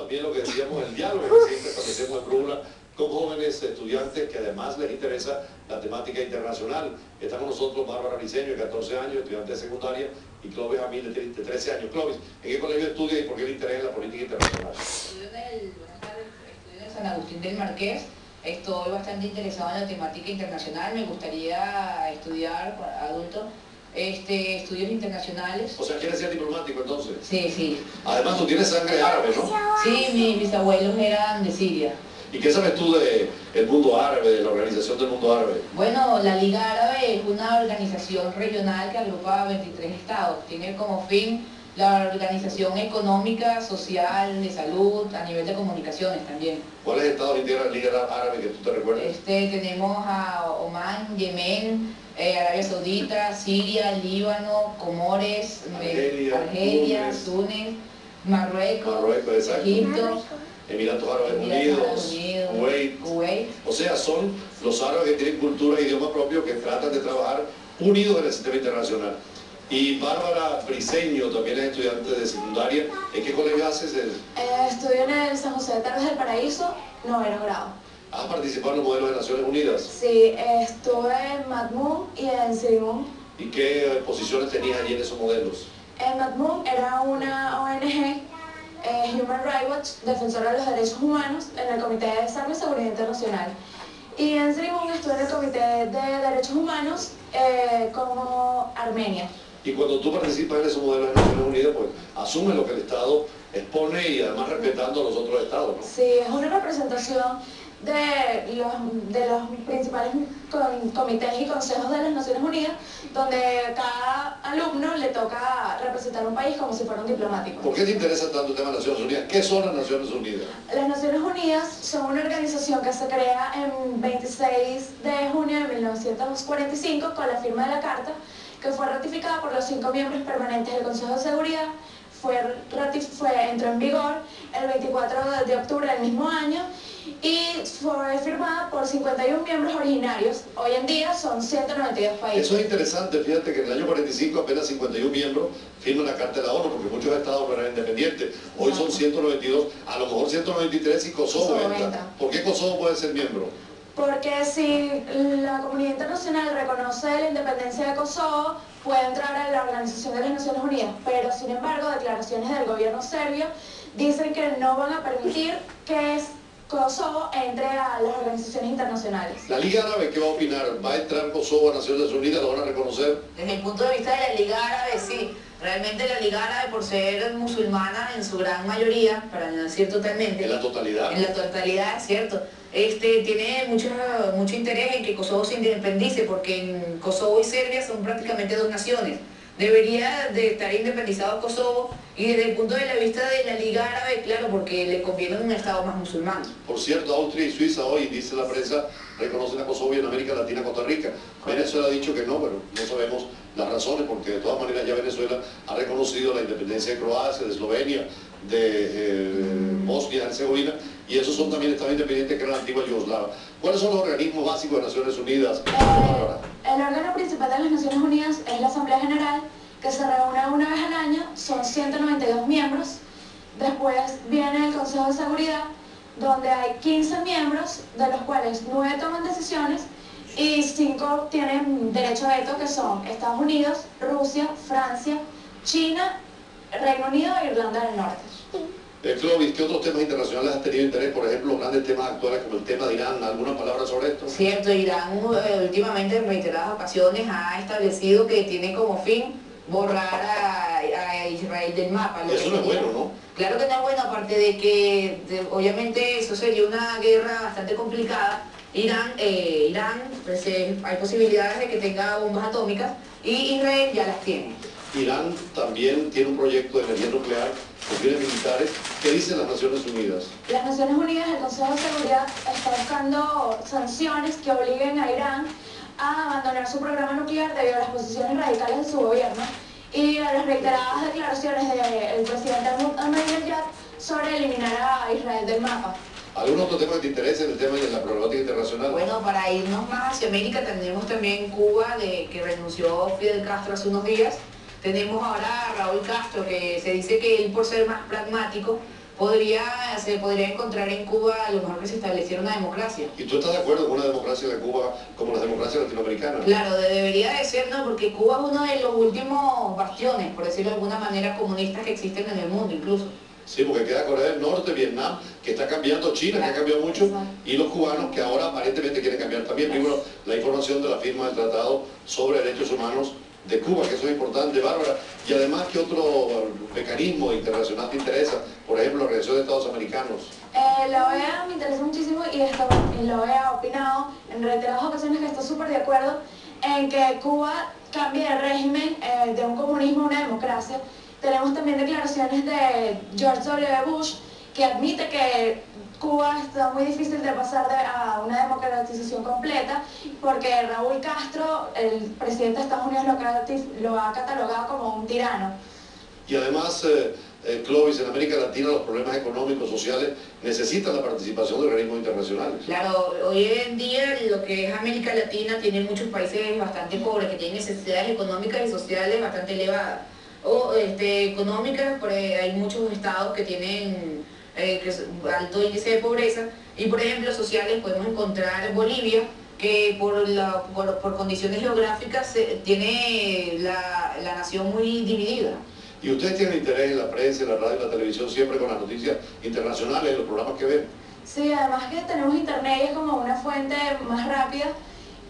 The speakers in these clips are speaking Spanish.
también lo que decíamos, el diálogo que siempre establecemos en Brújula con jóvenes estudiantes que además les interesa la temática internacional. Está con nosotros Bárbara Briceño, de 14 años, estudiante de secundaria, y Clovis Jamil, de 13 años. Clovis, ¿en qué colegio estudia y por qué le interesa la política internacional? Estudio en el San Agustín del Marqués. Estoy bastante interesado en la temática internacional. Me gustaría estudiar para adultos estudios internacionales. O sea, ¿quieres ser diplomático entonces? Sí, sí. Además, tú tienes sangre árabe, ¿no? Sí, mis bisabuelos eran de Siria. ¿Y qué sabes tú del mundo árabe, de la organización del mundo árabe? Bueno, la Liga Árabe es una organización regional que agrupa a 23 estados. Tiene como fin la organización económica, social, de salud, a nivel de comunicaciones también. ¿Cuáles estados integran la Liga Árabe que tú te recuerdas? Tenemos a Omán, Yemen, Arabia Saudita, Siria, Líbano, Comores, Argelia, Túnez, Marruecos, Egipto, Emiratos Árabes Unidos, Kuwait. O sea, son los árabes que tienen cultura e idioma propio que tratan de trabajar unidos en el sistema internacional. Y Bárbara Briceño también es estudiante de secundaria. ¿En qué colegio haces? Estudio en el San José de Tardes del Paraíso, 9º grado. ¿Has participado en los modelos de Naciones Unidas? Sí, estuve en Madmum y en Sirimum. ¿Y qué posiciones tenías allí en esos modelos? En Madmum era una ONG, Human Rights Watch, defensora de los derechos humanos, en el Comité de Desarrollo y Seguridad Internacional. Y en Sirimum estuve en el Comité de Derechos Humanos como Armenia. Y cuando tú participas en esos modelos de Naciones Unidas, pues asumes lo que el Estado expone y además respetando a los otros Estados, ¿no? Sí, es una representación de los principales comités y consejos de las Naciones Unidas, donde cada alumno le toca representar un país como si fuera un diplomático. ¿Por qué te interesa tanto el tema de Naciones Unidas? ¿Qué son las Naciones Unidas? Las Naciones Unidas son una organización que se crea en 26 de junio de 1945 con la firma de la Carta, que fue ratificada por los 5 miembros permanentes del Consejo de Seguridad. Entró en vigor el 24 de octubre del mismo año y fue firmada por 51 miembros originarios. Hoy en día son 192 países. Eso es interesante, fíjate que en el año 45 apenas 51 miembros firman la Carta de la ONU, porque muchos estados no eran independientes. Hoy son 192, a lo mejor 193 y Kosovo entra. ¿Por qué Kosovo puede ser miembro? Porque si la comunidad internacional reconoce la independencia de Kosovo, puede entrar a la Organización de las Naciones Unidas, pero sin embargo declaraciones del gobierno serbio dicen que no van a permitir que Kosovo entre a las organizaciones internacionales. ¿La Liga Árabe qué va a opinar? ¿Va a entrar Kosovo a Naciones Unidas? ¿Lo van a reconocer? Desde el punto de vista de la Liga Árabe, sí. Realmente la Liga Árabe, por ser musulmana en su gran mayoría, para no decir totalmente... ¿En la totalidad? En la totalidad, cierto. Tiene mucho interés en que Kosovo se independice, porque en Kosovo y Serbia son prácticamente dos naciones. Debería de estar independizado Kosovo, y desde el punto de vista de la Liga Árabe, claro, porque le conviene un estado más musulmán. Por cierto, Austria y Suiza hoy, dice la prensa, reconocen a Kosovo y en América Latina Costa Rica. Venezuela ha dicho que no, pero no sabemos las razones, porque de todas maneras ya Venezuela ha reconocido la independencia de Croacia, de Eslovenia, de Bosnia y Herzegovina, y esos son también estados independientes que eran la antigua Yugoslavia. ¿Cuáles son los organismos básicos de Naciones Unidas? El órgano principal de las Naciones Unidas es la Asamblea General, que se reúne una vez al año, son 192 miembros. Después viene el Consejo de Seguridad, donde hay 15 miembros, de los cuales 9 toman decisiones y 5 tienen derecho a veto, que son Estados Unidos, Rusia, Francia, China, Reino Unido e Irlanda del Norte. Clovis, ¿qué otros temas internacionales has tenido interés? Por ejemplo, los grandes temas actuales como el tema de Irán. ¿Alguna palabra sobre esto? Cierto, Irán últimamente en reiteradas ocasiones ha establecido que tiene como fin borrar a Israel del mapa. Eso no es bueno, ¿no? Claro que no es bueno, aparte de que obviamente eso sería una guerra bastante complicada. Irán pues, hay posibilidades de que tenga bombas atómicas y Israel ya las tiene. Irán también tiene un proyecto de energía nuclear con fines militares. ¿Qué dicen las Naciones Unidas? Las Naciones Unidas, el Consejo de Seguridad, está buscando sanciones que obliguen a Irán a abandonar su programa nuclear debido a las posiciones radicales de su gobierno y a las reiteradas declaraciones del presidente Ahmadinejad sobre eliminar a Israel del mapa. ¿Algún otro tema que te interese en el tema de la problemática internacional? Bueno, para irnos más hacia América tenemos también Cuba, que renunció Fidel Castro hace unos días. Tenemos ahora a Raúl Castro, que se dice que él, por ser más pragmático, se podría encontrar en Cuba a lo mejor que se estableciera una democracia. ¿Y tú estás de acuerdo con una democracia de Cuba como las democracias latinoamericanas? Claro, debería de ser, ¿no? Porque Cuba es uno de los últimos bastiones, por decirlo de alguna manera, comunistas que existen en el mundo incluso. Sí, porque queda Corea del Norte, Vietnam, que está cambiando, China, que ha cambiado mucho, y los cubanos que ahora aparentemente quieren cambiar también. Primero, la información de la firma del Tratado sobre Derechos Humanos de Cuba, que eso es importante, Bárbara. Y además, ¿qué otro mecanismo internacional te interesa? Por ejemplo, la Organización de Estados Americanos. La OEA me interesa muchísimo y la OEA ha opinado en reiteradas ocasiones que está súper de acuerdo en que Cuba cambie de régimen de un comunismo a una democracia. Tenemos también declaraciones de George W. Bush que admite que Cuba está muy difícil de pasar a una democratización completa porque Raúl Castro, el presidente de Estados Unidos, lo ha catalogado como un tirano. Y además, Clovis, en América Latina los problemas económicos, sociales, necesitan la participación de organismos internacionales. Claro, hoy en día lo que es América Latina tiene muchos países bastante pobres, que tienen necesidades económicas y sociales bastante elevadas. Económicas, hay muchos estados que tienen alto índice de pobreza, y por ejemplo sociales podemos encontrar Bolivia, que por condiciones geográficas tiene la nación muy dividida. ¿Y ustedes tienen interés en la prensa, en la radio y la televisión siempre con las noticias internacionales, en los programas que ven? Sí, además que tenemos internet y es como una fuente más rápida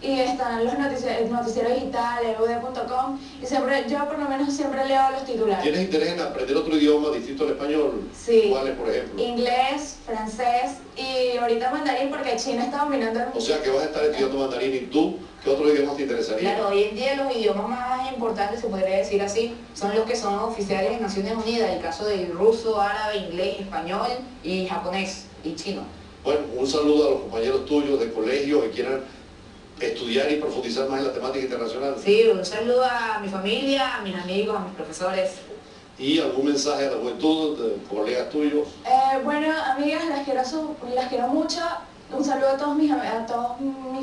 y están los noticieros digitales, ud.com, y yo por lo menos siempre leo los titulares. ¿Tienes interés en aprender otro idioma distinto al español? Sí. ¿Cuáles, por ejemplo? Inglés, francés y ahorita mandarín porque China está dominando el mundo. O sea que vas a estar estudiando mandarín, y tú, ¿qué otro idioma te interesaría? Claro, hoy en día los idiomas más importantes, se podría decir así, son los que son oficiales en Naciones Unidas, el caso del ruso, árabe, inglés, español y japonés y chino. Bueno, un saludo a los compañeros tuyos de colegio que quieran estudiar y profundizar más en la temática internacional. Sí, un saludo a mi familia, a mis amigos, a mis profesores. ¿Y algún mensaje a la juventud, de colegas tuyos? Bueno, amigas, las quiero mucho. Un saludo a toda mi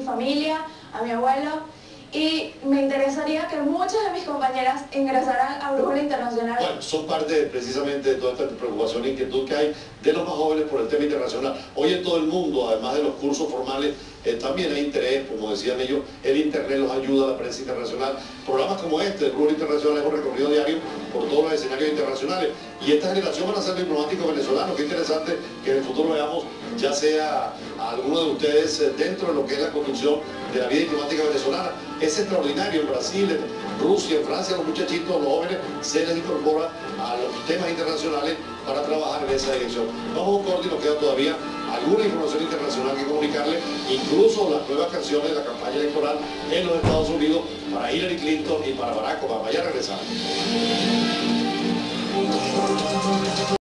familia, a mi abuelo. Y me interesaría que muchas de mis compañeras ingresaran a Brújula Internacional. Bueno, son parte precisamente de toda esta preocupación e inquietud que hay de los más jóvenes por el tema internacional. Hoy en todo el mundo, además de los cursos formales, también hay interés, como decían ellos, el internet los ayuda a la prensa internacional. Programas como este, Brújula Internacional, es un recorrido diario por todos los escenarios internacionales. Y esta generación van a ser diplomáticos venezolanos. Qué interesante que en el futuro veamos ya sea a alguno de ustedes dentro de lo que es la conducción de la vida diplomática venezolana. Es extraordinario. En Brasil, en Rusia, en Francia, los muchachitos, los jóvenes se les incorpora a los temas internacionales para trabajar en esa dirección. Vamos a un corte y nos queda todavía alguna información internacional que comunicarle, incluso las nuevas canciones de la campaña electoral en los Estados Unidos para Hillary Clinton y para Barack Obama. Ya regresamos.